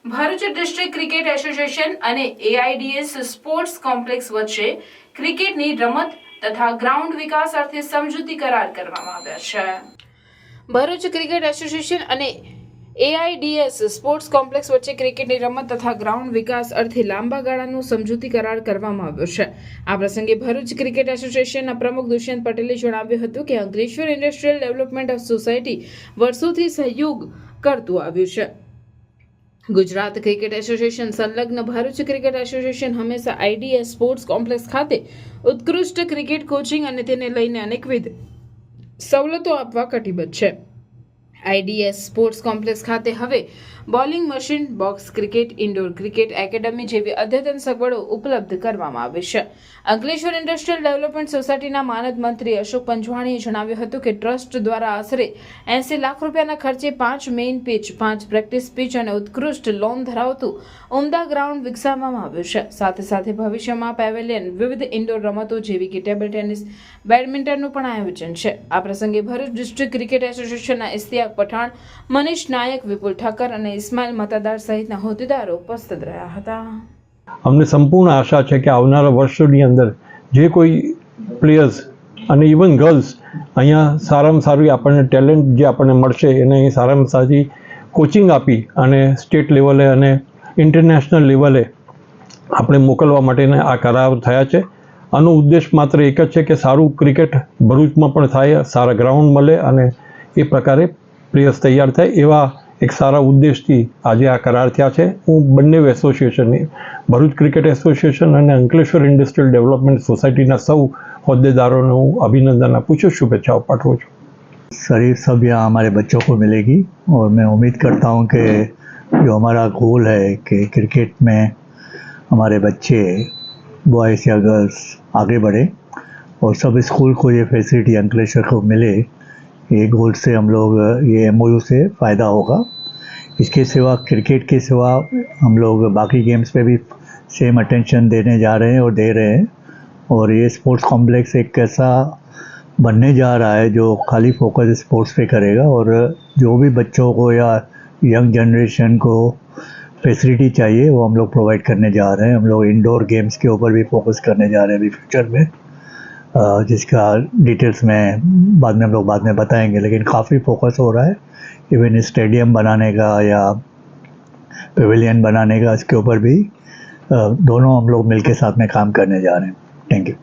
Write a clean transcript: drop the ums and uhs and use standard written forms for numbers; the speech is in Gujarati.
ભરૂચ ડિસ્ટ્રિક્ટ ક્રિકેટ એસોસિએશન અને એઆઈડીએસ સ્પોર્ટ્સ કોમ્પ્લેક્સ વચ્ચે ક્રિકેટની રમત તથા ગ્રાઉન્ડ વિકાસ અર્થે સમજૂતી કરાર કરવામાં આવ્યા છે. ભરૂચ ક્રિકેટ એસોસિએશન અને એઆઈડીએસ સ્પોર્ટ્સ કોમ્પ્લેક્સ વચ્ચે ક્રિકેટની રમત તથા ગ્રાઉન્ડ વિકાસ અર્થે લાંબા ગાળાનો સમજૂતી કરાર કરવામાં આવ્યો છે. આ પ્રસંગે ભરૂચ ક્રિકેટ એસોસિએશનના પ્રમુખ દુષ્યંત પટેલે જણાવ્યું હતું કે અંકલેશ્વર ઇન્ડસ્ટ્રીયલ ડેવલપમેન્ટ સોસાયટી વર્ષોથી સહયોગ કરતું આવ્યું છે. ગુજરાત ક્રિકેટ એસોસિએશન સંલગ્ન ભરૂચ ક્રિકેટ એસોસિએશન હંમેશા આઈડીએસ સ્પોર્ટ્સ કોમ્પ્લેક્સ ખાતે ઉત્કૃષ્ટ ક્રિકેટ કોચિંગ અને તેને લઈને અનેકવિધ સવલતો આપવા કટિબદ્ધ છે. આઈડીએસ સ્પોર્ટ્સ કોમ્પ્લેક્સ ખાતે હવે bowling machine, box cricket, indoor cricket academy જેવી અદ્યતન સગવડો ઉપલબ્ધ કરવામાં આવી છે. અંકલેશ્વર ઇન્ડસ્ટ્રીયલ ડેવલપમેન્ટ સોસાયટીના માનદ મંત્રી અશોક પંચવાણીએ જણાવ્યું હતું કે ટ્રસ્ટ દ્વારા આશરે 80 લાખ રૂપિયાના ખર્ચે 5 મેઇન પિચ, 5 પ્રેક્ટિસ પિચ અને ઉત્કૃષ્ટ લોન ધરાવતું ઉમદા ગ્રાઉન્ડ વિકસાવવામાં આવ્યું છે. સાથે સાથે ભવિષ્યમાં પેવેલિયન, વિવિધ ઇન્ડોર રમતો જેવી કે ટેબલ ટેનિસ, બેડમિન્ટનનું પણ આયોજન છે. આ પ્રસંગે ભરૂચ ડિસ્ટ્રિક્ટ ક્રિકેટ એસોસિએશનના ઇસ્તિયાક પઠાણ, મનીષ નાયક, વિપુલ ઠક્કર અને ઇસ્માઇલ મતદાર સહિતના હોદ્દેદારો ઉપસ્થિત રહ્યા હતા. અમને સંપૂર્ણ આશા છે કે આવનારા વર્ષોની અંદર જે કોઈ પ્લેયર્સ અને ઇવન ગર્લ્સ અહીંયા સારામાં સારું આપણને ટેલેન્ટ જે આપણને મળશે એને અહીં સારામાં સારી કોચિંગ આપી અને સ્ટેટ લેવલે અને ઇન્ટરનેશનલ લેવલે આપણે મોકલવા માટેના આ કરાર થયા છે. આનો ઉદ્દેશ માત્ર એક જ છે કે સારું ક્રિકેટ ભરૂચમાં પણ થાય, સારા ગ્રાઉન્ડ મળે અને એ પ્રકારે પ્લેયર્સ તૈયાર થાય, એવા એક સારા ઉદ્દેશથી આજે આ કરાર થયા છે. હું બંને એસોસિએશનની, ભરૂચ ક્રિકેટ એસોસિએશન અને અંકલેશ્વર ઇન્ડસ્ટ્રીયલ ડેવલપમેન્ટ સોસાયટીના સૌ હોદ્દેદારોને હું अभिनंदन आपू છું, शुभेच्छाओं पाठवू છું. सारी सब यहाँ हमारे बच्चों को मिलेगी और मैं उम्मीद करता हूँ कि जो हमारा गोल है कि क्रिकेट में हमारे बच्चे बॉयज़ या गर्ल्स आगे बढ़े और सब स्कूल को ये फैसिलिटी अंकलेश्वर को मिले, ये गोल से हम लोग ये एमओयू से फ़ायदा होगा. इसके सिवा क्रिकेट के सिवा हम लोग बाकी गेम्स पे भी सेम अटेंशन देने जा रहे हैं और दे रहे हैं. और ये स्पोर्ट्स कॉम्प्लेक्स एक ऐसा बनने जा रहा है जो खाली फोकस स्पोर्ट्स पे करेगा और जो भी बच्चों को या यंग जनरेशन को फैसिलिटी चाहिए वो हम लोग प्रोवाइड करने जा रहे हैं. हम लोग इंडोर गेम्स के ऊपर भी फोकस करने जा रहे हैं अभी फ्यूचर में, जिसका डिटेल्स में हम लोग बाद में बताएंगे. लेकिन काफ़ी फोकस हो रहा है इवन स्टेडियम बनाने का या पेविलियन बनाने का, इसके ऊपर भी दोनों हम लोग मिलके साथ में काम करने जा रहे हैं. Thank you.